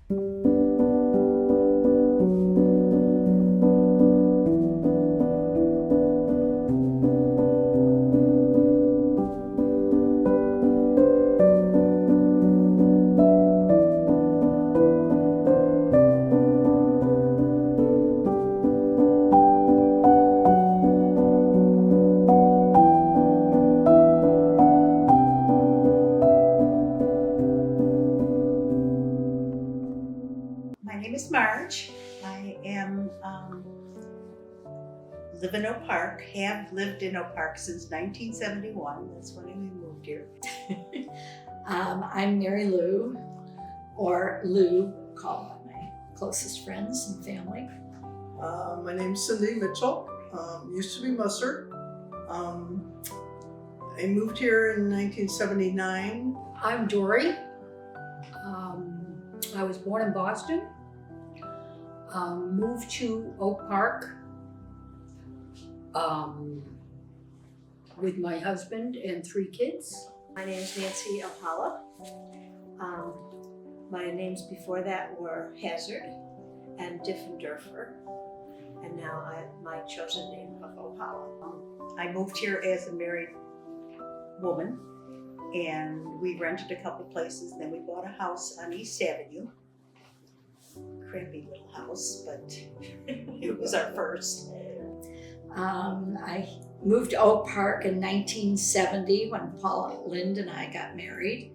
My name is Marge. I am live in Oak Park, have lived in Oak Park since 1971. That's when we moved here. I'm Mary Lou, or Lou, called by my closest friends and family. My name's Cindy Mitchell, used to be Musser. I moved here in 1979. I'm Dory. I was born in Boston. Moved to Oak Park with my husband and 3 kids. My name is Nancy Opala. My names before that were Hazard and Diffenderfer, and now my chosen name of Opala. I moved here as a married woman, and we rented a couple places. Then we bought a house on East Avenue. Crappy little house, but it was our first. I moved to Oak Park in 1970 when Paula Lind and I got married.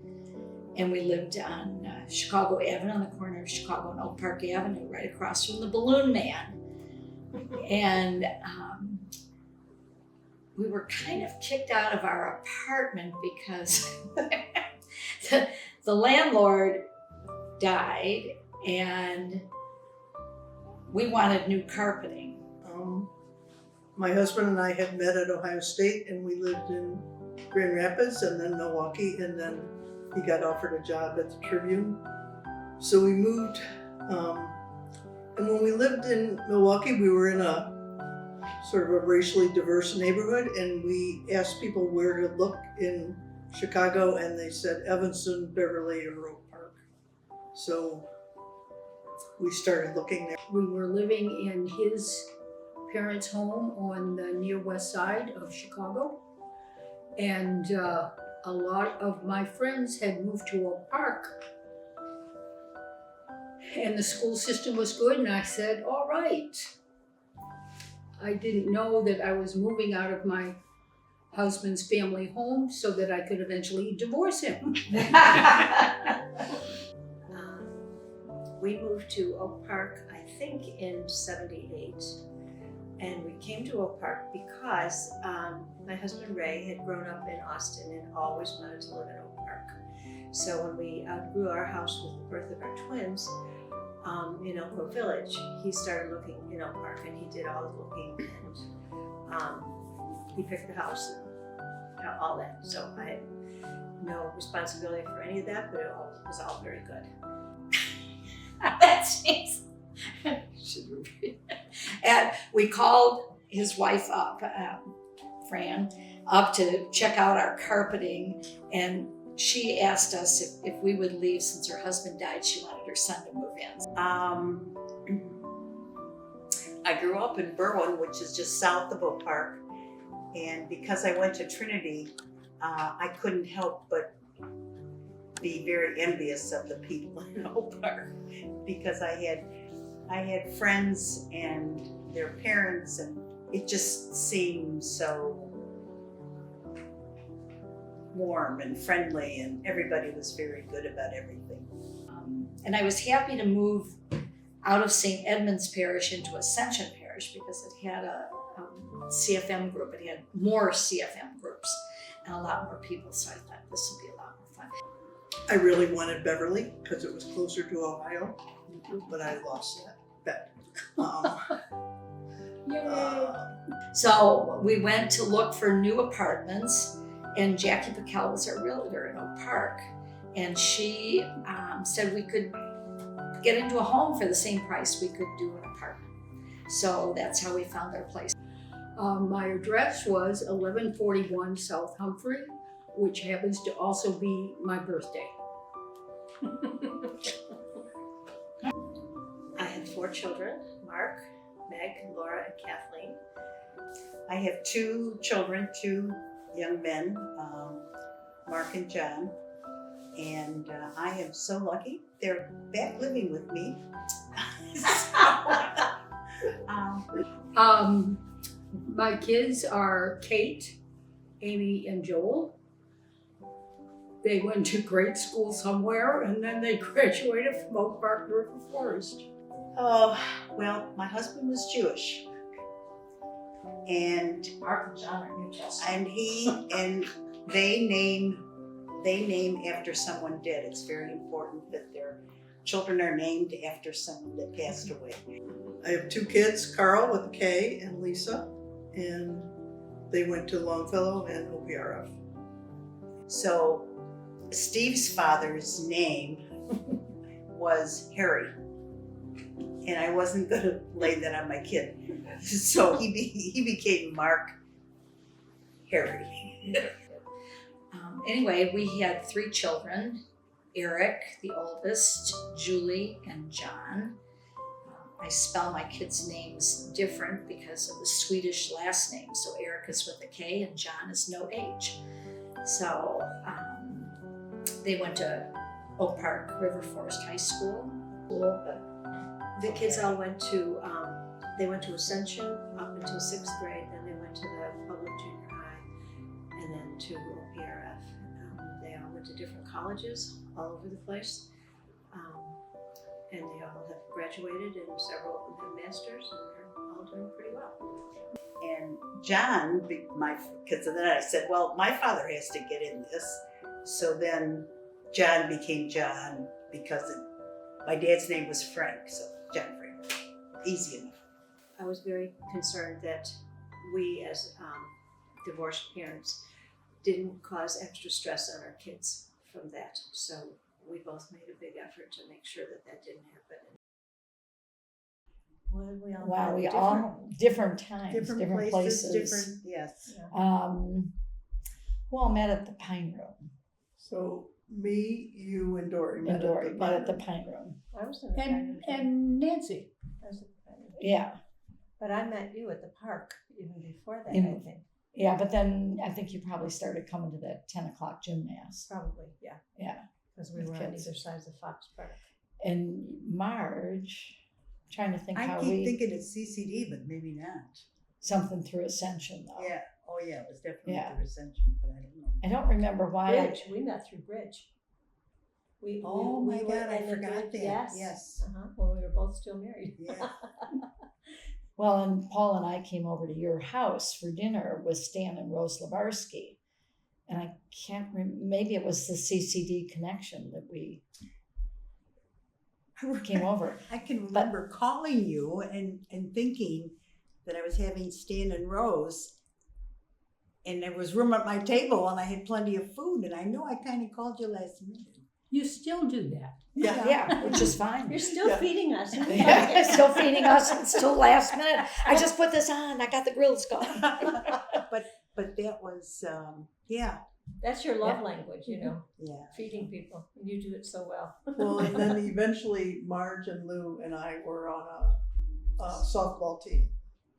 And we lived on Chicago Avenue, on the corner of Chicago and Oak Park Avenue, right across from the Balloon Man. And we were kind of kicked out of our apartment because the landlord died and we wanted new carpeting. My husband and I had met at Ohio State, and we lived in Grand Rapids and then Milwaukee, and then he got offered a job at the Tribune. So we moved, and when we lived in Milwaukee, we were in a sort of a racially diverse neighborhood, and we asked people where to look in Chicago, and they said Evanston, Beverly, or Oak Park. So we started looking there. We were living in his parents' home on the near west side of Chicago. And a lot of my friends had moved to Oak Park. And the school system was good, and I said, all right. I didn't know that I was moving out of my husband's family home so that I could eventually divorce him. We moved to Oak Park, I think, in '78. And we came to Oak Park because my husband Ray had grown up in Austin and always wanted to live in Oak Park. So when we outgrew our house with the birth of our twins in Elk Grove Village, he started looking in Oak Park, and he did all the looking, and he picked the house and all that. So I had no responsibility for any of that, but it was all very good. That seems. And we called his wife up, Fran, up to check out our carpeting, and she asked us if we would leave since her husband died. She wanted her son to move in. I grew up in Berwyn, which is just south of Oak Park, and because I went to Trinity, I couldn't help but be very envious of the people in Oak Park, because I had friends and their parents, and it just seemed so warm and friendly, and everybody was very good about everything. And I was happy to move out of St. Edmunds Parish into Ascension Parish because it had a CFM group. It had more CFM groups and a lot more people, so I thought this would be a lot more fun. I really wanted Beverly because it was closer to Ohio, but I lost that bet. So we went to look for new apartments, and Jackie Piquel was our realtor in Oak Park, and she said we could get into a home for the same price we could do an apartment. So that's how we found our place. My address was 1141 South Humphrey, which happens to also be my birthday. 4 children, Mark, Meg, Laura, and Kathleen. I have 2 children, 2 young men, Mark and John, and I am so lucky they're back living with me. My kids are Kate, Amy, and Joel. They went to grade school somewhere and then they graduated from Oak Park River Forest. Oh, well, my husband was Jewish, and Mark and John are Newcastle. and they name after someone dead. It's very important that their children are named after someone that passed away. I have 2 kids, Carl with a K and Lisa, and they went to Longfellow and OPRF. So Steve's father's name was Harry, and I wasn't going to lay that on my kid. So he became Mark Harry. Anyway, we had 3 children, Eric, the oldest, Julie, and John. I spell my kids' names different because of the Swedish last name. So Eric is with a K and John is no H. So they went to Oak Park River Forest High School. The kids all went to, they went to Ascension up until 6th grade, then they went to the public junior high, and then to OPRF. They all went to different colleges all over the place. And they all have graduated, and several of them have masters, and they're all doing pretty well. And John, because then I said, well, my father has to get in this. So then John became John because my dad's name was Frank, so John Frank. Easy enough. I was very concerned that we as divorced parents didn't cause extra stress on our kids from that. So we both made a big effort to make sure that that didn't happen. Well, we all Wow, had we all different times, different places. different, yes. Well, met at the Pine Room. So me, you, and Dory And met Dory at the met at the Pine Pine Room. I was in the And Pine Room. and Nancy. I was in the Pine Room. Yeah, But I met you at the park even before that, In- I think. yeah, but then I think you probably started coming to that 10 o'clock gym mass. Probably, yeah. Yeah. Because we With were on kids. either sides of Fox Park. And Marge, trying to think I how keep we, thinking it's CCD, but maybe not. something through Ascension though. Yeah. Oh, yeah. It was definitely Yeah. the Ascension, but I don't know. I don't remember why. Bridge, we met through Bridge. Oh my were God, I in the forgot Bridge, that. Yes. Yes. When we were both still married. Yeah. Well, and Paul and I came over to your house for dinner with Stan and Rose Labarsky. And I can't remember, maybe it was the CCD connection that we came over. I can remember calling you and thinking that I was having Stan and Rose, and there was room at my table, and I had plenty of food, and I know I kind of called you last minute. You still do that. Yeah, which is fine. You're still Yeah. feeding us. Yeah, still feeding us. It's still last minute. I just put this on. I got the grills going. But that was, yeah, That's your love language, you know, yeah. feeding people. You do it so well. Well, and then eventually Marge and Lou and I were on a softball team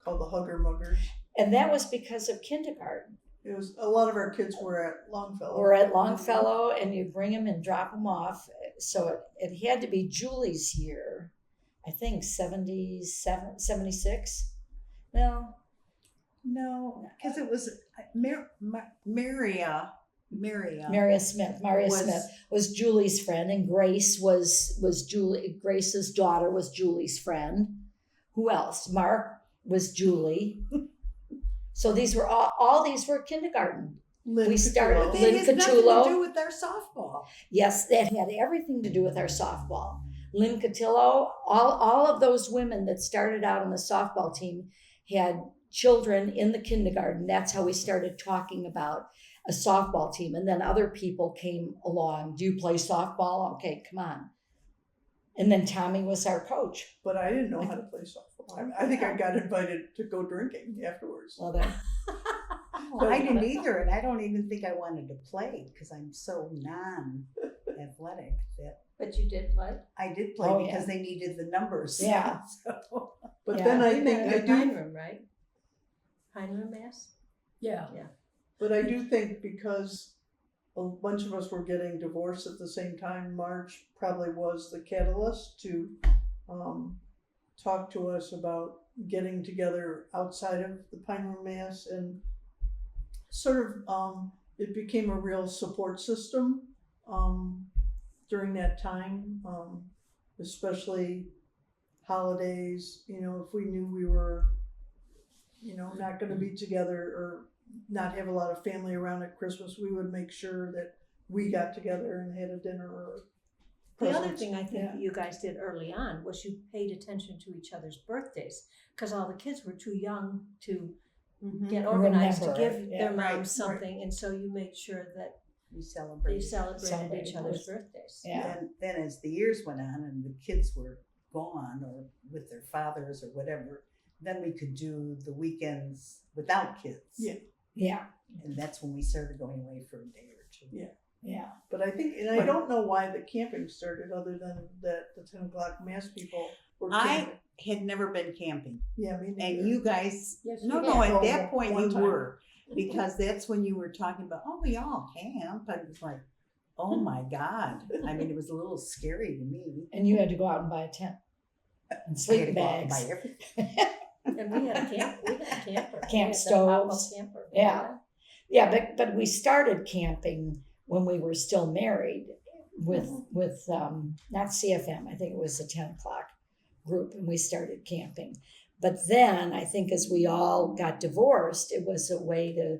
called the Hugger Muggers. And that was because of kindergarten. It was, a lot of our kids were at Longfellow. We're at Longfellow and you bring them and drop them off. So it had to be Julie's year, I think 77, 76. Well, No, because it was Maria. Maria Smith. Maria Was- Smith was Julie's friend, and Grace was Julie. Grace's daughter was Julie's friend. Who else? Mark was Julie. So these were all these were kindergarten. Lynn We started- Catullo. That Lynn has nothing Catullo. to do with our softball. Yes, that had everything to do with our softball. Lynn Cotillo, all of those women that started out on the softball team had children in the kindergarten. That's how we started talking about a softball team. And then other people came along. Do you play softball? Okay, come on. And then Tommy was our coach. But I didn't know how to play softball. I think I got invited to go drinking afterwards. Well, then, Oh, I didn't either, and I don't even think I wanted to play because I'm so non-athletic that But you did play? I did play Oh, because yeah. they needed the numbers. Yeah. So, But Yeah. then I You think met I at do Pine Room, right? Pine Room Mass? Yeah. But I do think because a bunch of us were getting divorced at the same time, Marge probably was the catalyst to talk to us about getting together outside of the Pine Room Mass, and sort of it became a real support system during that time, especially holidays. You know, if we knew we were, you know, not going to be together or not have a lot of family around at Christmas, we would make sure that we got together and had a dinner or The other presents. thing I think Yeah. that you guys did early on was you paid attention to each other's birthdays, because all the kids were too young to get organized to Remember give it, yeah. their moms Right, something, and so you made sure that we they celebrated. celebrated each other's Celebrated. birthdays. Yeah. And then as the years went on and the kids were gone or with their fathers or whatever, then we could do the weekends without kids. Yeah. Yeah. And that's when we started going away for a day or two. Yeah. But I think, and I don't know why the camping started, other than that the 10 o'clock Mass people were camping. I had never been camping. Yeah, me neither. And you guys, Yes, no, we no, had. at Oh, that point one you time. were. Because that's when you were talking about, oh, we all camp. I was like, oh my God. I mean, it was a little scary to me. And you had to go out and buy a tent and I had to sleeping go out and bags. buy everything. And we had a camper. We had a camper. We Camp had the pop-up stoves. camper. Yeah. Yeah, but we started camping when we were still married with not CFM. I think it was the 10 o'clock group, and we started camping. But then I think as we all got divorced, it was a way to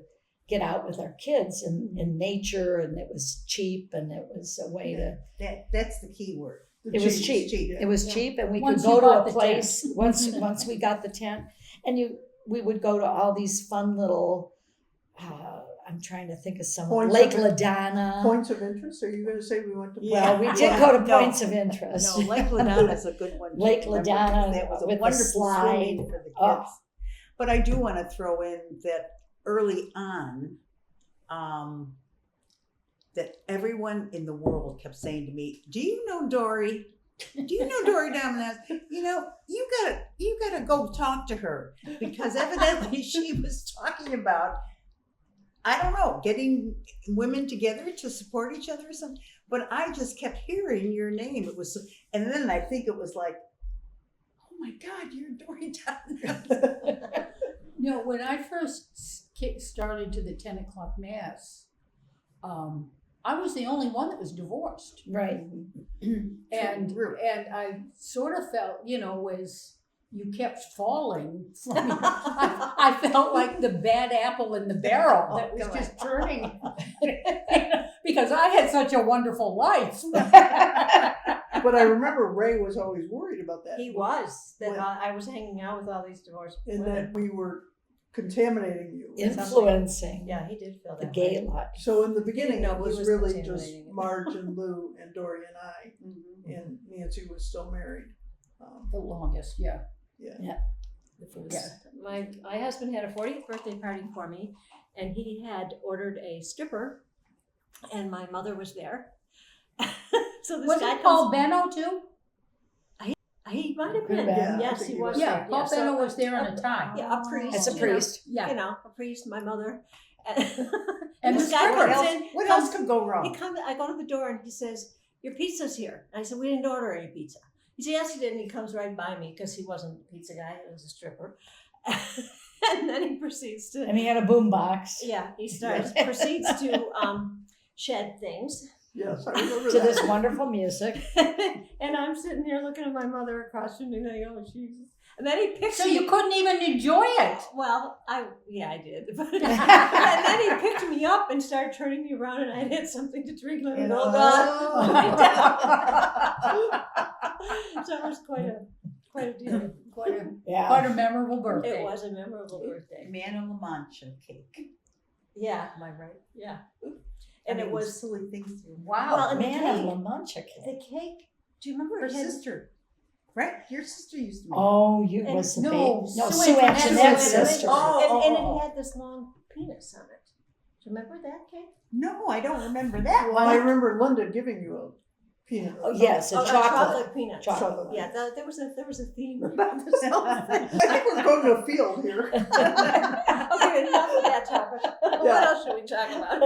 get out with our kids in nature, and it was cheap, and it was a way to. That's the key word. It was cheap. Yeah. It was Yeah. cheap, and we Once could you go to bought a the place tent. once we got the tent, and we would go to all these fun little. I'm trying to think of some Points Lake of- Ladonna. Points of interest? Are you going to say we went to? Well, we did Yeah. go to No. points of interest. No, Lake Ladonna is a good one. to Lake remember, Ladonna because that was a with the wonderful slide. swimming for the kids. Oh. But I do want to throw in that early on, that everyone in the world kept saying to me, "Do you know Dory? Do you know Dory Dominez? You know, you gotta go talk to her, because evidently she was talking about, I don't know, getting women together to support each other or something." But I just kept hearing your name. It was, and then I think it was like, oh my God, you're Dory Dominez. No, when I first started to the 10 o'clock Mass, I was the only one that was divorced. Right. And True. I sort of felt, as you kept falling from I felt like the bad apple in the barrel that was come just turning because I had such a wonderful life. But I remember Ray was always worried about that. He was. That When- I was hanging out with all these divorced And women. that we were contaminating you. Influencing Yeah, he did feel the that gay way. life. So in the beginning, know it he was was really just contaminating it. Marge and Lou and Dory and I, and Nancy was still married. The longest, yeah. The first. Yeah. My husband had a 40th birthday party for me, and he had ordered a stripper, and my mother was there. So this Was guy it Paul comes. Benno too? He might have Could have been. been. Yeah, I Yes, think he he was. was. Yeah, there. Paul so- Benno was there in a tie. Yeah, a priest. As a you know, priest. Yeah. a priest, my mother. And And the this guy stripper. comes in. What else could go wrong? I go to the door and he says, "Your pizza's here." And I said, "We didn't order any pizza." He said, "Yes, you did." And he comes right by me because he wasn't a pizza guy; he was a stripper. And then he proceeds to, And he had a boom box proceeds to shed things. Yes, I remember to that. this wonderful music. And I'm sitting there looking at my mother across from me, and I go, "Oh, Jesus!" And then he picks So me. you couldn't even enjoy it. Well, I did. And then he picked me up and started turning me around, and I had something to drink. Let me go, So it was quite a deal. Yeah. Quite a memorable birthday. It was a memorable birthday. Man of La Mancha cake. Yeah, Am I right? yeah. And And it was silly things. Wow. Well, and the Man of cake- La Mancha the cake. cake. Do you remember Her it had sister, right? Your sister used to make. Oh, you And- was the no, baby. No, Sue Sue Antoinette's Antoinette's sister. sister. and it had this long penis on it. Do you remember that cake? No, I don't remember that Well, I one. remember Linda giving you peanut. Oh, yes, a chocolate. peanuts. Chocolate. Yeah, there was a theme about this whole thing. I think we're going to a field here. Okay, enough of that topic. What else should we talk about?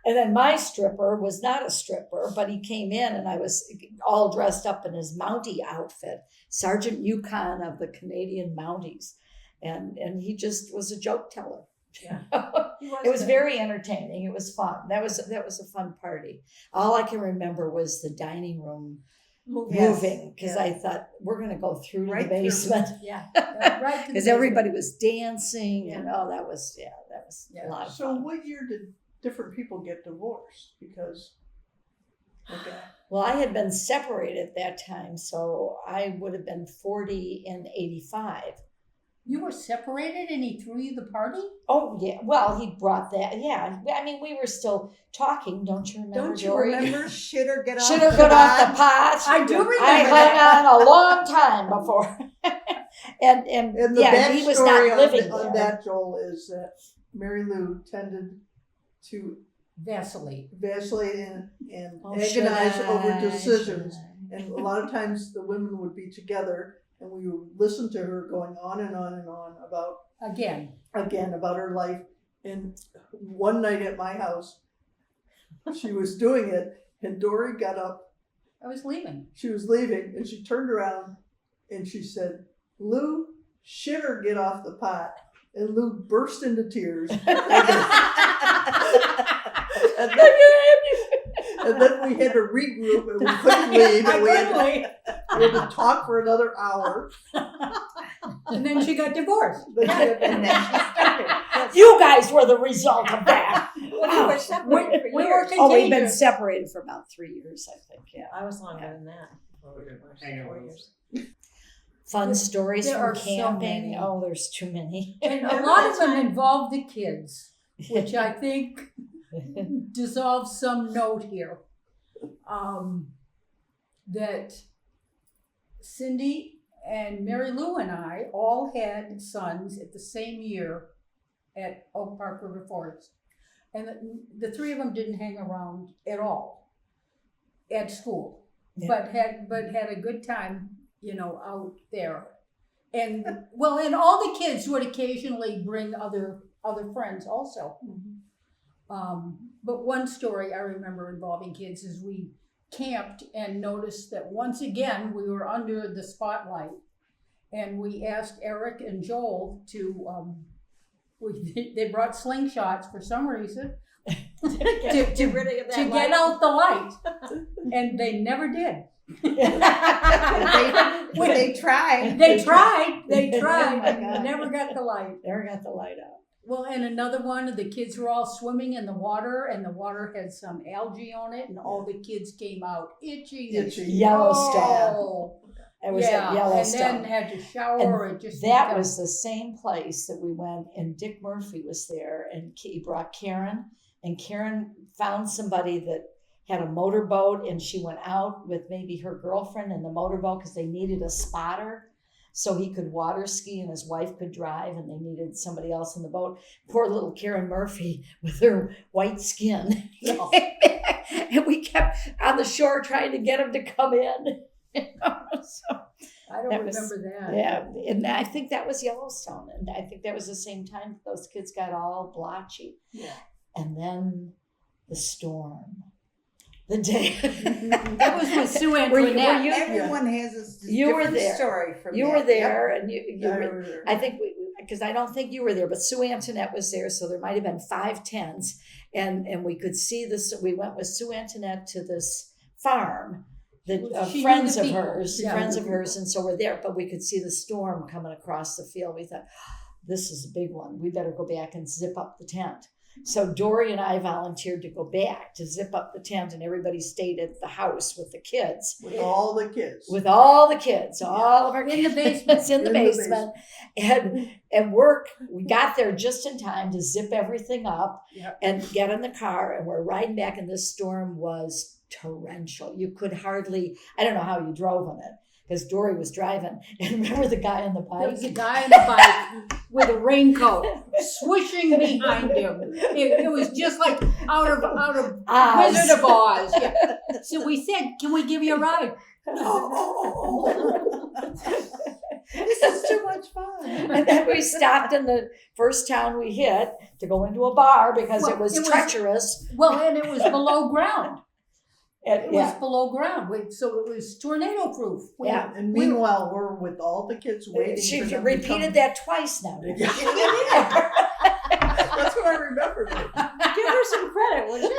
And then my stripper was not a stripper, but he came in and I was all dressed up in his Mountie outfit, Sergeant Yukon of the Canadian Mounties. And he just was a joke teller. Yeah. It was very entertaining. It was fun. That was a fun party. All I can remember was the dining room moving because I thought we're going to go through to Right the through. basement Yeah, right. to the because everybody was dancing Yeah. and that was a lot of So fun. what year did different people get divorced? Because, okay. Well, I had been separated at that time, so I would have been 40 in 85. You were separated and he threw you the party? Oh, yeah. Well, he brought that. Yeah. I mean, we were still talking. Don't you remember, Don't you Dory? remember? Shit or get off Should have the got off the pot? pot. I do remember I that. hung on a long time before. and And the yeah, he was backstory not living on there. that, Joel, is that Mary Lou tended to Vacillate. vacillate and Oh, should agonize over I? decisions. Should I? And a lot of times the women would be together and we would listen to her going on and on and on Again. about her life. And one night at my house, she was doing it and Dory got up, I was leaving. she was leaving, and she turned around and she said, "Lou, shit or get off the pot." And Lou burst into tears. And then we had to regroup and we couldn't leave and we had to talk for another hour. And then she got divorced. Then she had to- And then she started. You guys were the result of that. Well, you were separated for We were years. Oh, we've been contagious. separated for about 3 years, I think. Yeah. I was longer than that. 4 years. Fun stories There from are so camping. many. Oh, there's too many. And a lot of them involve the kids, which I think dissolves some note here. That Cindy and Mary Lou and I all had sons at the same year at Oak Park River Forest. And the three of them didn't hang around at all at school, Yeah. but had a good time, out there. And well, and all the kids would occasionally bring other friends also. But one story I remember involving kids is we camped and noticed that once again we were under the spotlight, and we asked Eric and Joel to they brought slingshots for some reason Get rid of that to light. get out the light, and they never did. They tried. They tried, Oh my but God. never got the light. Never got the light out. Well, and another one, the kids were all swimming in the water, and the water had some algae on it, and all the kids came out itching. and- Itchy. Yellowstone. Oh, It was yeah, at Yellowstone. and then had to shower. It just That become- was the same place that we went, and Dick Murphy was there, and he brought Karen, and Karen found somebody that had a motorboat, and she went out with maybe her girlfriend in the motorboat because they needed a spotter so he could water ski and his wife could drive, and they needed somebody else in the boat. Poor little Karen Murphy with her white skin. Oh. And we kept on the shore trying to get him to come in. So, I don't that was- remember that. yeah, and I think that was Yellowstone, and I think that was the same time those kids got all blotchy. Yeah. And then the storm, the day. That was with Sue Were Antoinette. you- Everyone has a You were different there. story from You that. were there, and you I were. was there. I think because I don't think you were there, but Sue Antoinette was there, so there might have been 5 tents, and we could see this. We went with Sue Antoinette to this farm. The She knew friends the of people. hers, Yeah. friends of hers, and so we're there. But we could see the storm coming across the field. We thought, this is a big one. We better go back and zip up the tent. So Dory and I volunteered to go back to zip up the tent, and everybody stayed at the house with the kids. With all the kids. With all the kids, all of our In the kids basement. in the In the basement, and work. We got there just in time to zip everything up Yep. and get in the car, and we're riding back. And this storm was torrential. You could hardly. I don't know how you drove in it because Dory was driving. And remember the guy on the There was a bike? guy on the bike with a raincoat swishing behind him. It was just like out of Oz. Wizard of Oz. Yeah. So we said, "Can we give you a ride?" This is too much fun. And then we stopped in the first town we hit to go into a bar because Well, it was it was- treacherous. Well, and it was below ground. And, It was below ground, so it was tornado proof. Yeah. And meanwhile, we're with all the kids waiting. She for them to repeated come. that twice now. That's what I remembered. Give her some credit, would you?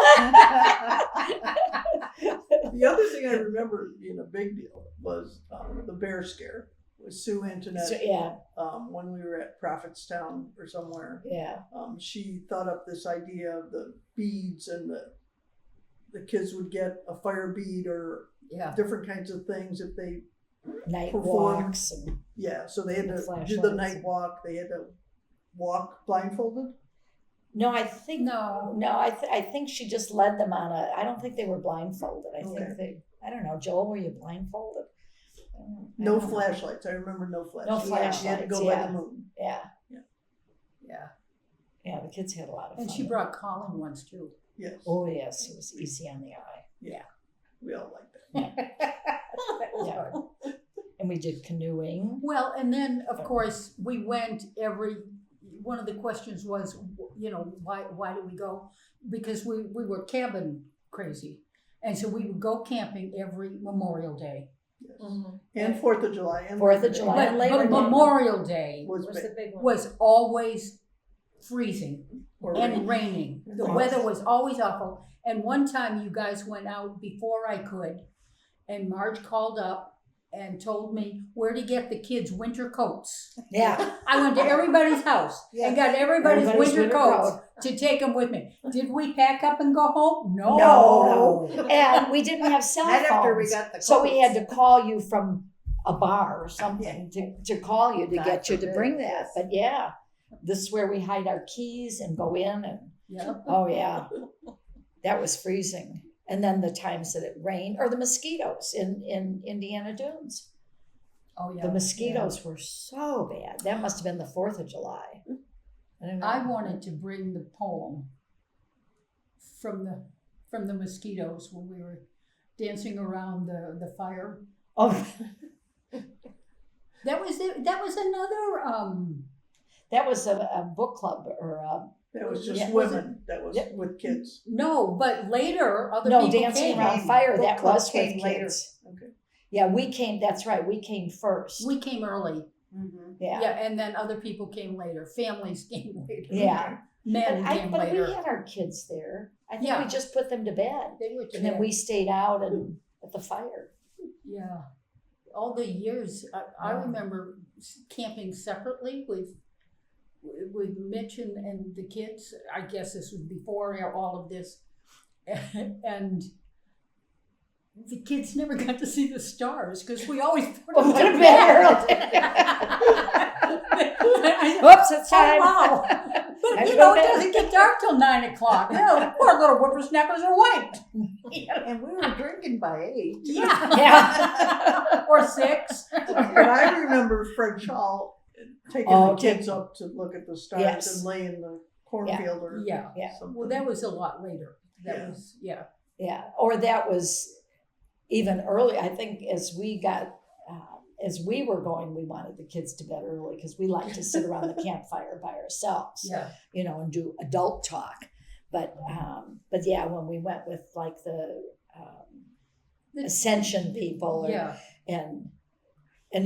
The other thing I remember being a big deal was the bear scare with Sue Antoinette. So, yeah, When we were at Prophetstown or somewhere, yeah. she thought up this idea of the beads, and the kids would get a fire bead or Yeah. different kinds of things if they Night Perform. walks. And, so they had The to do the flashlights. night walk. They had to walk blindfolded. no, I think No. I think she just led them on a. I don't think they were blindfolded. I Okay. think they. I don't know, Joel. Were you blindfolded? I No don't know. flashlights. I remember no flashlights. You had to go flashlights, by yeah. the moon. Yeah, Yeah. yeah. The kids had a lot of fun. And she brought Colin once too. Yes. Oh yes, it was easy on the eye. We all like that. That was Yeah. fun. And we did canoeing. Well, and then of course we went one of the questions was, why do we go? Because we were cabin crazy. And so we would go camping every Memorial Day. Yes. Mm-hmm. And 4th of July. And 4th of Labor Day July. But, and Labor but Day. Memorial Day was What's the big. big one? was always freezing Or and raining. The Yes. weather was always awful. And one time you guys went out before I could, and Marge called up and told me where to get the kids' winter coats. Yeah. I went to everybody's house and got everybody's winter coats coat. to take them with me. Did we pack up and go home? No. No. And we didn't have cell Not phones. after we got the So we had coats. to call you from a bar or something to call you to God get you to forbid, bring that. yes. But yeah, this is where we hide our keys and go in and Yeah. oh yeah, that was freezing. And then the times that it rained or the mosquitoes in Indiana Dunes. Oh yeah. The mosquitoes were so bad. That must have been the 4th of July. I don't know. I wanted to bring the poem from the mosquitoes when we were dancing around the fire. Oh, That was it. That was another that was a book club or a, That was just Yeah. women. That was Yeah. with kids. no, but later other no people dancing came. around fire. Book That club was came with later. kids. Okay. Yeah, we came. That's right. We came first. We came early. Mm-hmm. Yeah. Yeah, and then other people came later. Families came later. Yeah. Men But, came but later. we had our kids there. I think Yeah. we just put them to bed, They were and then kids. we stayed out and at the fire. Yeah, all the years I Yeah. remember camping separately with Mitch and the kids. I guess this was before all of this, and the kids never got to see the stars because we always put them Put to 'em to bed. bed Oops, it's time. Oh, wow. But Time you to know, go it to doesn't get dark till 9 o'clock. Well, poor little whippersnappers are white. And we were drinking by 8. Yeah. Yeah. Or 6. But I remember Fred Shaw taking Oh, the kids up to look at the stars Yes. and lay in the cornfield or Yeah. Yeah. something. Well, that was a lot later. That Yeah. was, yeah. Yeah, or that was even early. I think as we were going, we wanted the kids to bed early because we like to sit around the campfire by ourselves, Yeah. and do adult talk. But yeah, when we went with like the Ascension people, Yeah. and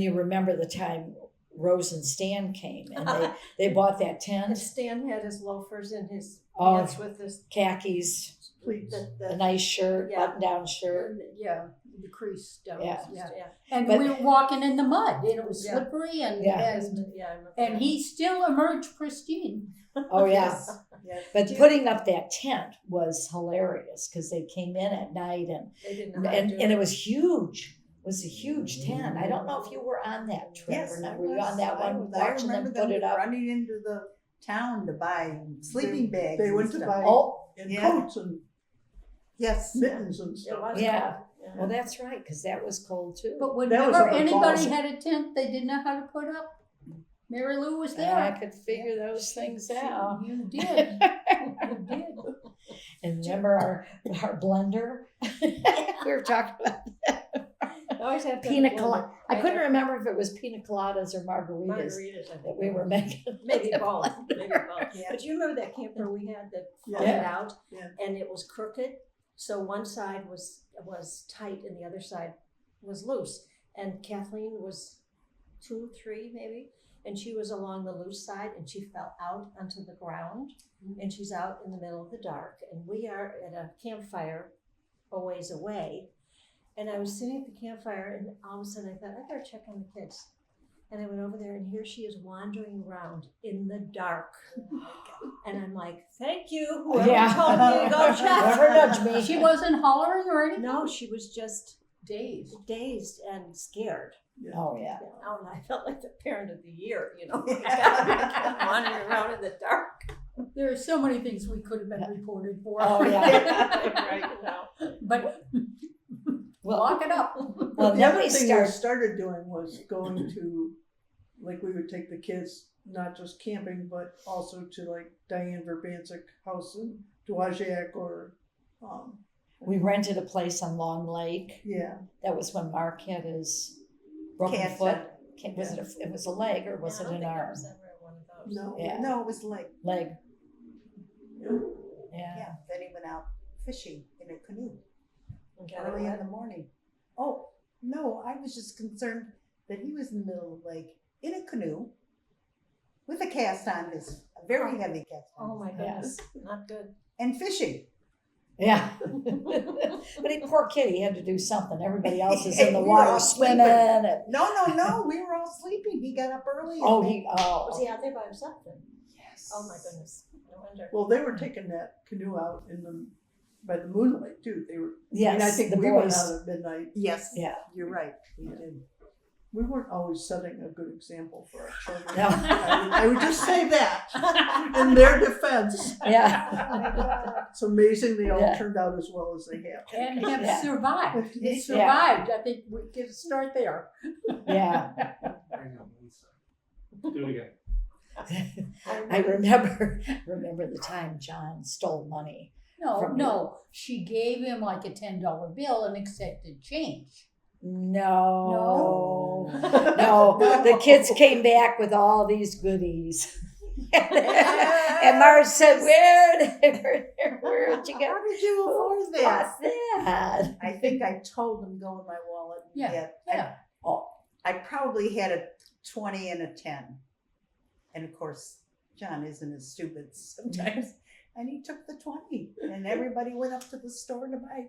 you remember the time Rose and Stan came and they bought that And tent, Stan had his loafers and his Oh. pants with his khakis, Please. a nice shirt, Yeah. button-down shirt. Yeah. The crease down. Yeah. yeah. And But- we were walking in the mud and it was Yeah. slippery and Yeah. I and, remember and that. he still emerged pristine. Oh yeah. Yes. Yes. But putting up that tent was hilarious because they came in at night and They didn't know how to do it was huge. It was a huge tent. I don't know if you were on that trip Yes, or not. I Were you was. on that I one was. I watching remember them put it up? running into the town to buy sleeping bags. They and went to stuff. buy Oh and Yeah. coats and Yes. mittens and It stuff. was yeah, Well, that's right, because that was cold too. But That was whenever up in anybody Falls. had a tent they didn't know how to put up, Mary Lou was I there. could figure those things out. You did. You did. And remember our blender? We were talking about Always have to pina have a colada. blender. I couldn't remember if it was pina coladas or margaritas Margaritas, I that think. we were making. Maybe both. Maybe both. Yeah. But you remember that camper we had that Yeah. folded out, Yeah. and it was crooked. So one side was tight, and the other side was loose. And Kathleen was 2, 3 maybe, and she was along the loose side, and she fell out onto the ground, and she's out in the middle of the dark, and we are at a campfire a ways away. And I was sitting at the campfire, and all of a sudden I thought, I better check on the kids. And I went over there, and here she is wandering around in the dark. And I'm like, thank you, whoever told me to go check. Whoever nudged me. She wasn't hollering or anything? No, she was just Dazed. dazed and scared. Oh yeah. Oh, and I felt like the parent of the year, you know. Wandering around in the dark. There are so many things we could have been reported for. Oh yeah. Right now. But Well, lock it up. well, The then other we thing we started. started doing was going to, like, we would take the kids not just camping, but also to like Diane Verbancik house in Dowagiac or, We rented a place on Long Lake. yeah, That was when Mark had his broken Cancer. foot. Was it? It was a leg or was I it don't an think I arm? was ever at one of those. no, Yeah. No, it was like, Leg. Yeah. Yeah. yeah, then he went out fishing in a canoe Okay, early in the morning. Oh, no, I was just concerned that he was in the middle of the lake in a canoe with a cast on his, a very heavy cast on. Oh my goodness, not good. And fishing. Yeah. But poor kid, he had to do something. Everybody else is in the We were water all swimming. sleeping. And, No, we were all sleeping. He got up early. and Was he out there by himself then? Yes. Oh my goodness, no wonder. Well, they were taking that canoe out in the, by the moonlight too. They were, yes, I mean, I think the we boys. went out at midnight. Yes. Yeah. You're right. We did. We weren't always setting a good example for our children. No. I would just say that in their defense. Yeah. It's amazing they all Yeah. turned out as well as they have. And have Yeah. survived. They Yeah. survived. I think we get a start there. Yeah. Hang on one second. Do it again. I remember the time John stole money. No, From no. She gave him like a $10 bill and accepted change. No. No. The kids came back with all these goodies. And Marge said, where'd you get? How did you afford that? What's that? I think I told him go in my wallet. And Yeah, get- yeah. I probably had a 20 and a 10. And of course, John isn't as stupid sometimes. And he took the 20. And everybody went up to the store to buy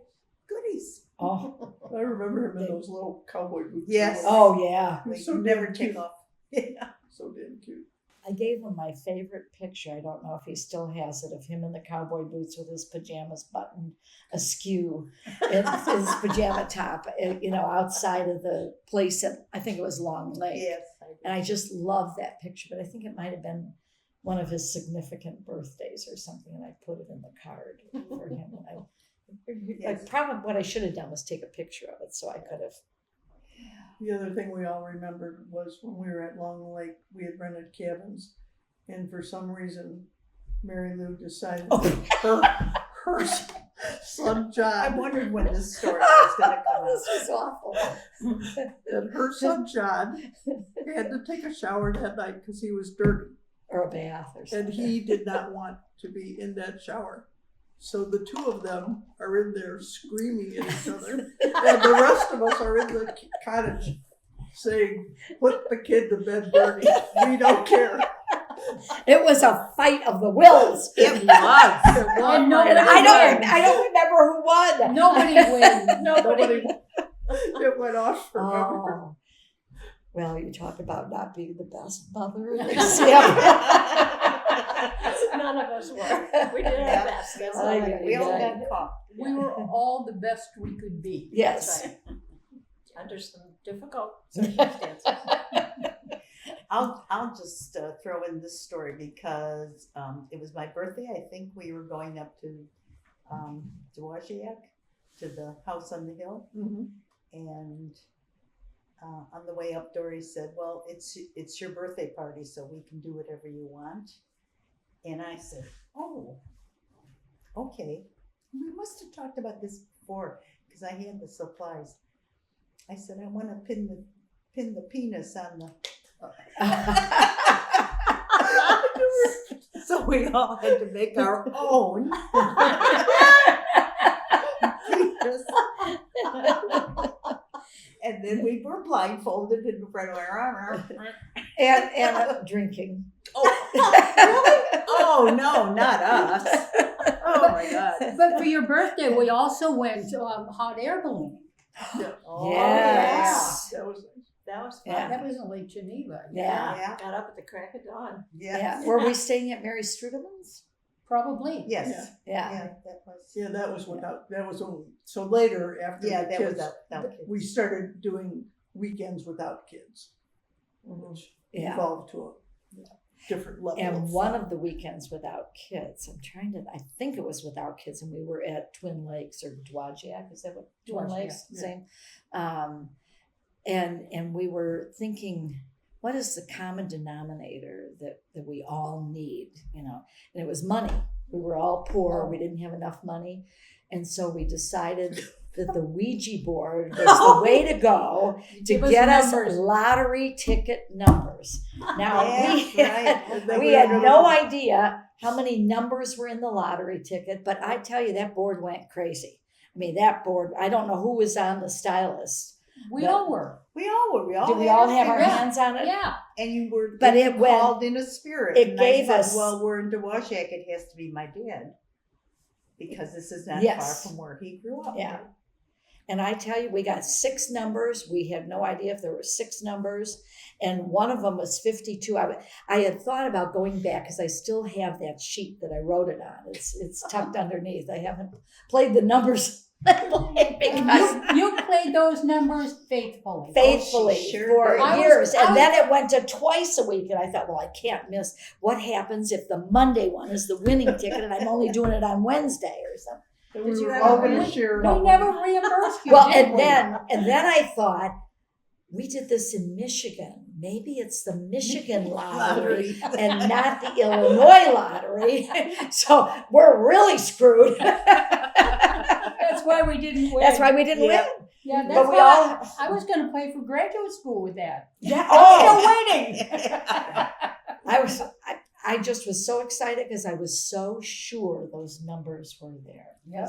goodies. Oh, I remember him in those little cowboy boots. Yes. oh yeah. He They was so never damn take cute. off. Yeah. So damn cute. I gave him my favorite picture. I don't know if he still has it of him in the cowboy boots with his pajamas buttoned askew in his pajama top, outside of the place at, I think it was Long Lake. Yes. And I just love that picture, but I think it might have been one of his significant birthdays or something, and I put it in the card for him. Yes. Probably what I should have done was take a picture of it so I could have. The other thing we all remembered was when we were at Long Lake, we had rented cabins, and for some reason, Mary Lou decided that her son I John, wondered when this story was going to come This out. was awful. that her son John had to take a shower that night because he was dirty, Or a bath or something. and he did not want to be in that shower. So the two of them are in there screaming at each other, and the rest of us are in the cottage saying, "Put the kid to bed dirty. We don't care." It was a fight of the wills. It was. It was. And nobody And I wins. don't remember who won. Nobody wins. Nobody. It went off forever. Oh. Well, you talk about not being the best mother. Yeah. None of us were. We did our Yeah. best. That's Oh, all I yeah, can We all say. got caught. We were all the best we could be. Yes. That's right. Under some difficult circumstances. I'll just throw in this story because it was my birthday. I think we were going up to Dowagiac, to the house on the hill. Mm-hmm. And on the way up, Dory said, well, it's your birthday party, so we can do whatever you want. And I said, oh, okay. We must have talked about this before, because I had the supplies. I said, I want to pin the penis on the... So we all had to make our own. And then we were blindfolded in front of our and drinking. Oh no, not us. Oh my God. But for your birthday, we also went hot air ballooning. Oh, Yes. That was That was fun. Yeah. That was in Lake Geneva. Yeah. Yeah. Got up at the crack of dawn. Yeah. Were we staying at Mary Strudelman's? Probably. Yes. Yeah. Yeah, that was. yeah, that was without, that was only, so later after Yeah, the that kids, was without kids. we started doing weekends without kids, which Yeah. evolved to a different level. And of one fun. of the weekends without kids, I think it was without kids, and we were at Twin Lakes or Dowagiac, is that what, Twin Dowagiac, Lakes, yeah. same? And we were thinking, what is the common denominator that we all need, And it was money. We were all poor, we didn't have enough money. And so we decided that the Ouija board was the way to go to Give us get us numbers. lottery ticket numbers. Now, That's we, right. And then we were had gonna- no idea how many numbers were in the lottery ticket, but I tell you, that board went crazy. I mean, that board, I don't know who was on the stylist. We But- all were. We all were. We all Did we had all have our fingers. hands on it? Yeah. And you were But you it went- called in a spirit. it And gave I said, us- well, we're in Dowagiac. It has to be my dad. Because this is not Yes. far from where he grew up. Yeah. And I tell you, we got 6 numbers. We had no idea if there were 6 numbers. And one of them was 52. I had thought about going back because I still have that sheet that I wrote it on. It's tucked underneath. I haven't played the numbers because You played those numbers faithfully. faithfully she sure for did. I was- years. I And was- then it went to twice a week. And I thought, well, I can't miss. What happens if the Monday one is the winning ticket and I'm only doing it on Wednesday or something? And Did we you were ever all gonna win? share. We never reimbursed you. Well, did and we? then I thought, we did this in Michigan. Maybe it's the Michigan lottery and not the Illinois lottery. So we're really screwed. That's why we didn't win. That's why we didn't Yeah. win. Yeah, that's But we why all. I was going to play for graduate school with that. Yeah, I'm still waiting. I just was so excited because I was so sure those numbers were there. Yep.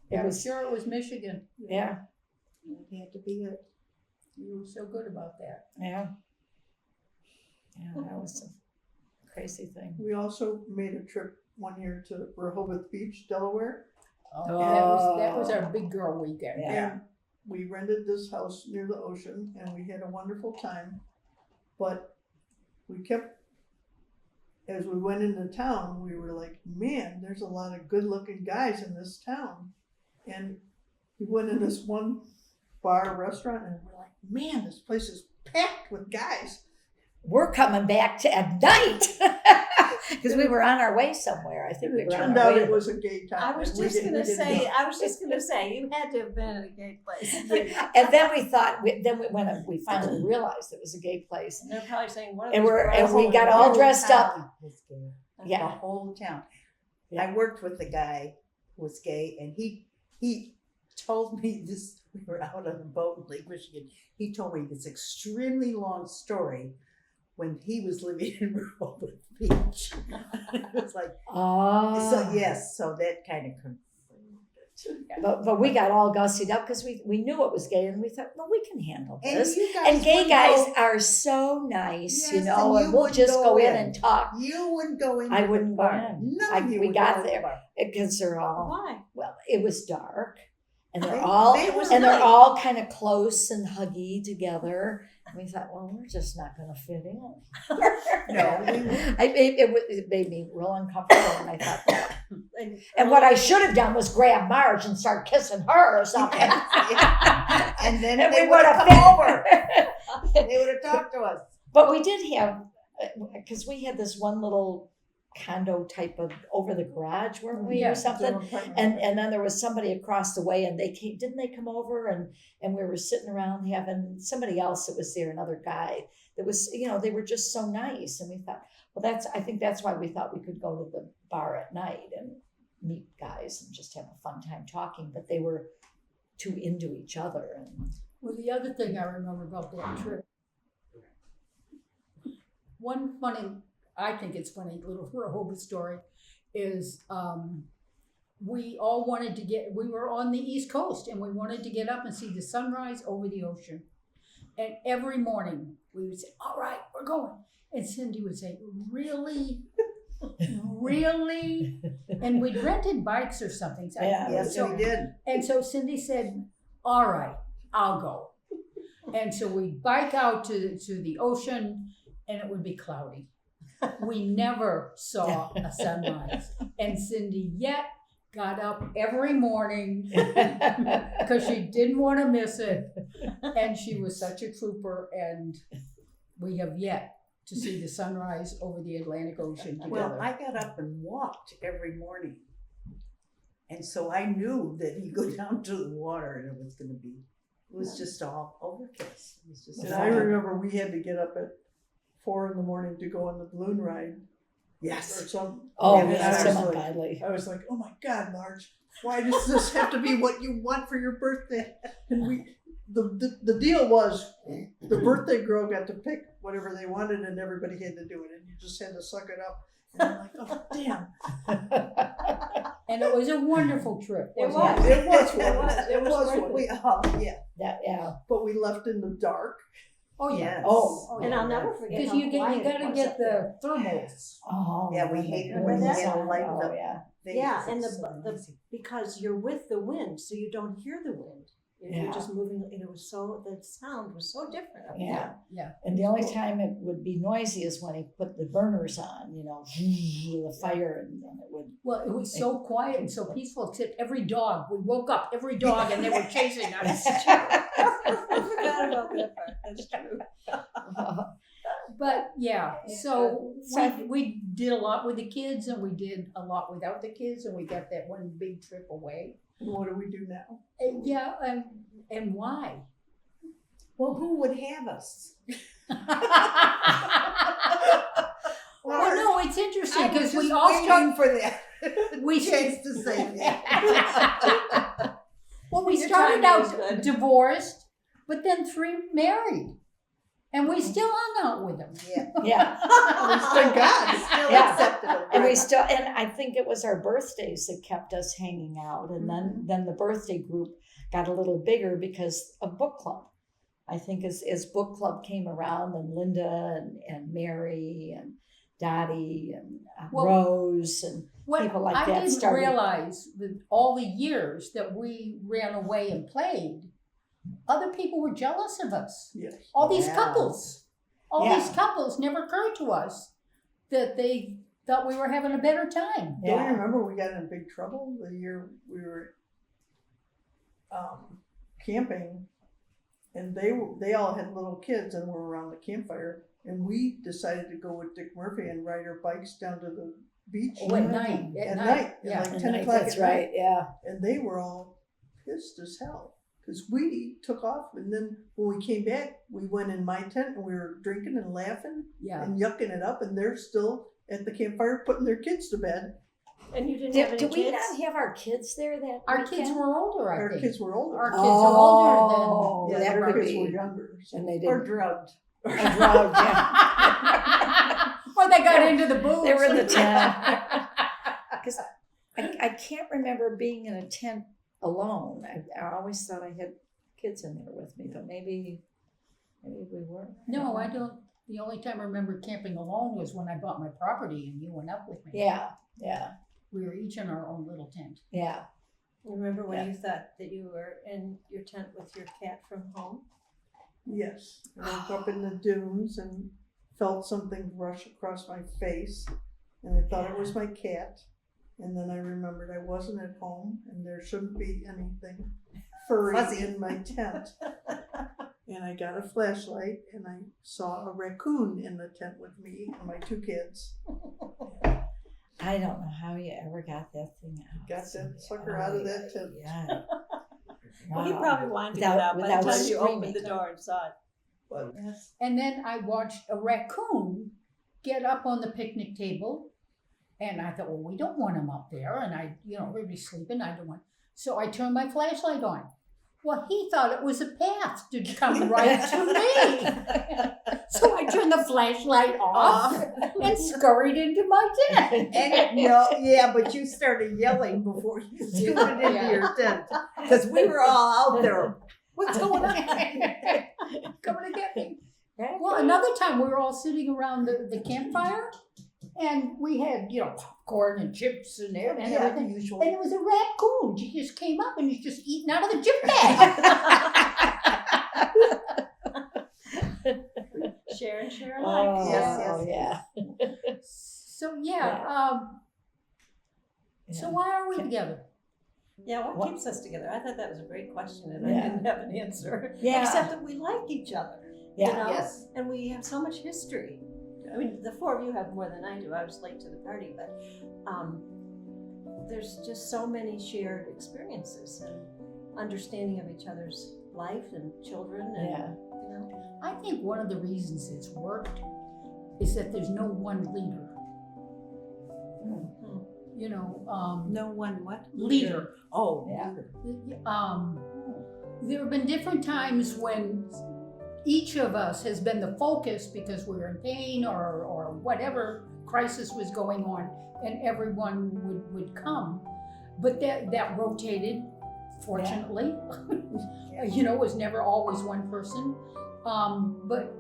It I'm was, sure it was Michigan. yeah, It had to be it. You were so good about that. yeah. Yeah, that was a crazy thing. We also made a trip one year to Rehoboth Beach, Delaware. Oh, that was our big girl weekend. Yeah. And we rented this house near the ocean and we had a wonderful time. But we kept, as we went into town, we were like, man, there's a lot of good looking guys in this town. And we went in this one bar restaurant and we're like, man, this place is packed with guys. We're coming back to at night because we were on our way somewhere. I think And we it were on turned our out way. it was a gay town. I was and we just didn't- gonna we didn't say, know. you had to have been in a gay place. And then we thought, when we finally realized it was a gay place, And they're probably saying, what are and these we girls got doing? all dressed up. Was gay. Yeah. The whole town. Yeah. I worked with a guy who was gay, and he told me this. We were out on a boat in Lake Michigan. He told me this extremely long story when he was living in Rehoboth Beach. It was like, Oh, so yes, so that kind of confirmed it. but we got all gussied up because we knew it was gay, and we thought, well, we can handle And this. you guys And gay wouldn't guys go- are so nice, Yes, you know, and and you we'll wouldn't just go go in in. and talk You wouldn't go in. I wouldn't go in. None of you we would got go in there. the bar. because they're all Why? well. It was dark, and they're They- all they were and they're nice. all kind of close and huggy together. And we thought, well, we're just not going to fit in. No, we wouldn't. It made me real uncomfortable, and I thought, and what I should have done was grab Marge and start kissing her or something. And then And they we would have would've come over. They would have talked to us. But we did have, because we had this one little condo type of over the garage, weren't we, Yeah, or something? Their apartment. And then there was somebody across the way, and didn't they come over and we were sitting around having somebody else that was there, another guy that was, they were just so nice, and we thought, well, I think that's why we thought we could go to the bar at night and meet guys and just have a fun time talking, but they were too into each other. And Well, the other thing I remember about that trip, one funny, I think it's funny little Rehoboth story is we all wanted to we were on the East Coast and we wanted to get up and see the sunrise over the ocean. And every morning we would say, all right, we're going. And Cindy would say, really? Really? And we'd rented bikes or something. So- Yeah. Yes, so, we did. and so Cindy said, all right, I'll go. And so we'd bike out to the ocean and it would be cloudy. We never saw a sunrise. And Cindy yet got up every morning because she didn't want to miss it. And she was such a trooper, and we have yet to see the sunrise over the Atlantic Ocean together. Well, I got up and walked every morning. And so I knew that you go down to the water and it was just all overcast. It was just And I remember we had to get up at 4 a.m. to go on the balloon ride or yes. something. oh, And that's I was Emmett like, Badley. I was like, oh my God, Marge, why does this have to be what you want for your birthday? And the deal was the birthday girl got to pick whatever they wanted and everybody had to do it. And you just had to suck it up. And I'm like, oh, damn. And it was a wonderful trip. It wasn't was. It was It one. was. It was worth it. one. Yeah. Yeah. But we left in the dark. Oh, yeah. Yes. Oh. And I'll never forget Because how you quiet gotta it was get up there. the thermals. Oh, Yeah, we hated when we had to light oh, the- yeah. Yeah, and the because you're with the wind, so you don't hear the wind. You're Yeah. just moving, and it was the sound was so different up Yeah. there. Yeah. And the only time it would be noisy is when he put the burners on, the fire, and then it would. Well, it was so quiet and so peaceful, except every dog, we woke up, every dog, and they were chasing us. I forgot about that part. That's true. But yeah, so So- we did a lot with the kids and we did a lot without the kids, and we got that one big trip away. And what do we do now? And yeah, and why? Well, who would have us? Well, no, it's interesting I was because we just all waiting started. for that. We chance to say that. Well, we Your started timing was out good. divorced, but then 3 married, and we still hung out with them. Yeah. Yeah. Thank God. Still Yeah. accepted them. And we still, and I think it was our birthdays that kept us hanging out. And then the birthday group got a little bigger because of book club. I think as book club came around, and Linda and Mary and Dottie and Well, Rose and What people like I that didn't started. realize with all the years that we ran away and played, other people were jealous of us. Yes. All these Yeah. couples, Yeah. these couples never occurred to us that they thought we were having a better time. Don't you Yeah. remember we got in big trouble the year we were camping, and they all had little kids and were around the campfire, and we decided to go with Dick Murphy and ride our bikes down to the beach Oh, at night, at night, yeah. like And 10 I- o'clock that's at night. right. Yeah. And they were all pissed as hell because we took off, and then when we came back, we went in my tent and we were drinking and laughing Yeah. and yucking it up, and they're still at the campfire putting their kids to bed. And you didn't have Did, any did we kids? not have our kids there that Our weekend? kids were older, I Our think. kids were older. Our kids are older Oh, than yeah, that their could kids be. were younger. So. And they Or didn't. drugged. Or drugged, yeah. Or they got into the booze. They were in the tent. Because I can't remember being in a tent alone. I always thought I had kids in there with me, but maybe we were. No, I don't. The only time I remember camping alone was when I bought my property and you went up with me. Yeah. We were each in our own little tent. Yeah. Remember when Yeah. you thought that you were in your tent with your cat from home? Yes. I woke up in the dunes and felt something rush across my face, and I thought it was my cat. And then I remembered I wasn't at home, and there shouldn't be anything furry Fuzzy. in my tent. And I got a flashlight, and I saw a raccoon in the tent with me and my 2 kids. I don't know how you ever got that thing out. Got that sucker out of that tent. Yeah. Well, he Wow. probably wanted to Without- get out by without the time you opened screaming. the door and saw it. But And then I watched a raccoon get up on the picnic table. And I thought, well, we don't want him up there. And I, everybody's sleeping. I don't want. So I turned my flashlight on. Well, he thought it was a path to come right to me. So I turned the flashlight off and scurried into my tent. Yeah, but you started yelling before you scooted into Yeah. your tent because we were all out there. What's going on? Coming to get me. Well, another time we were all sitting around the campfire, and we had, popcorn and chips and everything. the usual. And it was a raccoon. He just came up and he's just eating out of the chip bag. Share alike. Oh, Yes, yeah. So yeah. So why are we together? Yeah, what What- keeps us together? I thought that was a great question, and Yeah. I didn't have an answer. Yeah. Except that we like each other. Yeah. You know? Yes. And we have so much history. I mean, the four of you have more than I do. I was late to the party, but there's just so many shared experiences and understanding of each other's life and children, and Yeah. I think one of the reasons it's worked is that there's no one leader. No one what? Leader. Oh, Yeah. There have been different times when each of us has been the focus because we were in pain or whatever crisis was going on, and everyone would come. But that rotated, fortunately. It was never always one person. But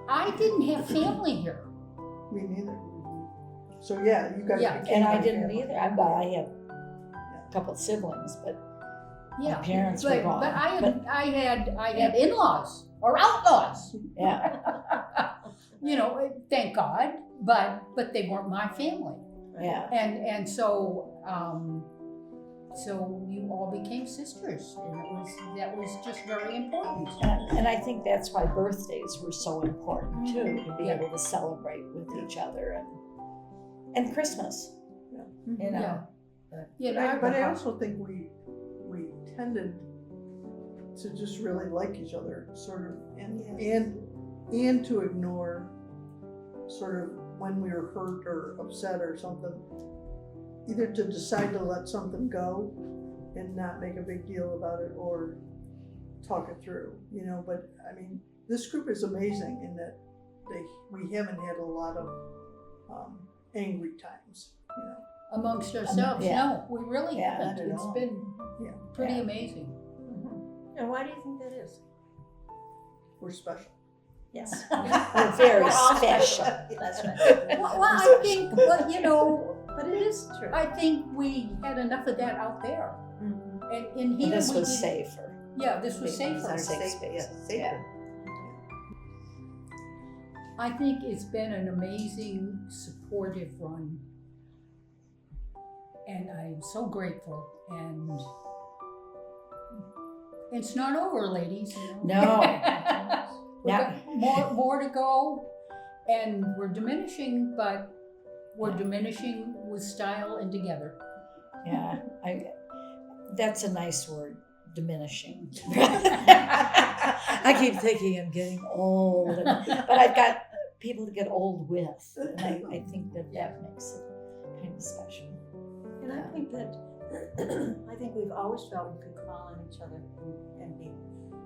I didn't have family here. me neither. So yeah, you guys Yeah, became And I my didn't family. either. I had a couple siblings, but Yeah, parents were but, gone. But I had in-laws or outlaws. yeah. Thank God, but they weren't my family, Yeah. and so you all became sisters, and that was just very important. And I think that's why birthdays were so important too, to be Yeah. able to celebrate with each other and Christmas. Yeah. But I also think we tended to just really like each other, sort of, and to ignore sort of when we were hurt or upset or something, either to decide to let something go and not make a big deal about it or talk it through, But I mean, this group is amazing in that we haven't had a lot of angry times, Amongst ourselves, Yeah. no, we really Yeah, haven't. not at It's all. been Yeah. pretty Yeah. amazing. And why do you think that is? We're special. Yes. We're very special. That's right. Well, I think, But it is true. I think we had enough of that out there, and in here And this we was didn't- safer. Yeah, this was safer. Our safe space. Yeah. I think it's been an amazing, supportive run. And I'm so grateful. And it's not over, ladies. No. We've Yeah. got more to go. And we're diminishing, but we're diminishing with style and together. Yeah. That's a nice word, diminishing. I keep thinking I'm getting old, but I've got people to get old with. And I think that makes it kind of special. And I think that we've always felt we could call on each other and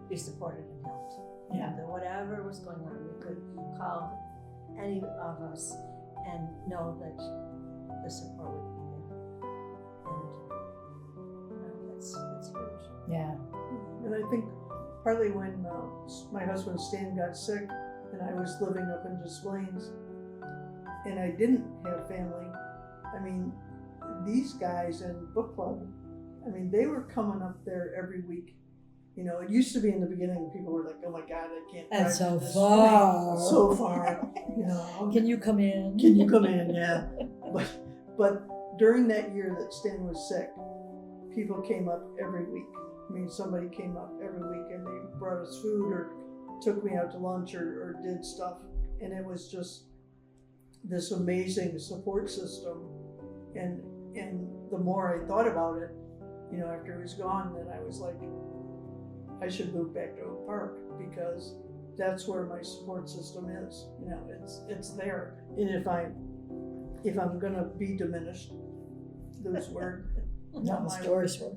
be supported and helped. Yeah. That whatever was going on, we could call any of us and know that the support would be there. And that's huge. Yeah. And I think partly when my husband Stan got sick and I was living up in Des Plaines and I didn't have family, I mean, these guys in book club, I mean, they were coming up there every week. It used to be in the beginning, people were like, oh my God, I can't drive That's so this far. way. So far. Can you come in? Can you come in? Yeah. But during that year that Stan was sick, people came up every week. I mean, somebody came up every week and they brought us food or took me out to lunch or did stuff. And it was just this amazing support system. And the more I thought about it, you know, after he was gone, then I was like, I should move back to Oak Park because that's where my support system is. You know, it's there. And if I'm gonna be diminished, those were No, the stories were.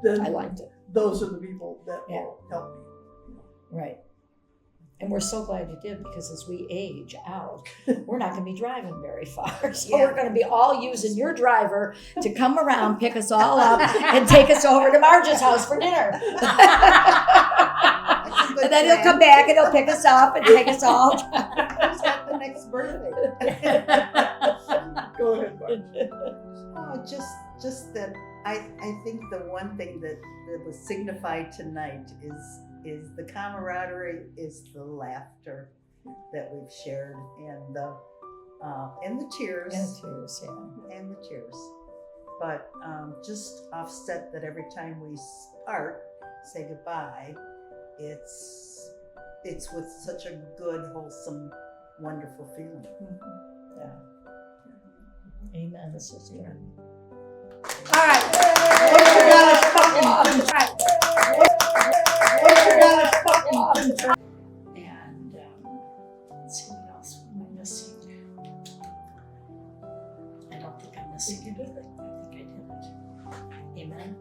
then I liked it. those are the people that Yeah. will help me. Right. And we're so glad you did because as we age out, we're not going to be driving very far. So Yeah. we're going to be all using your driver to come around, pick us all up, and take us over to Marge's house for dinner. And then he'll come back and he'll pick us up and take us all. Who's got the next birthday? Go ahead, Barb. Oh, just that I think the one thing that was signified tonight is the camaraderie, is the laughter that we've shared, and the tears, And tears, yeah. and the tears. But just offset that every time we part, say goodbye, it's with such a good, wholesome, wonderful feeling. Yeah. Amen, sister. All right. And let's see what else am I missing. I don't think I'm missing anything. I think I did it. Amen.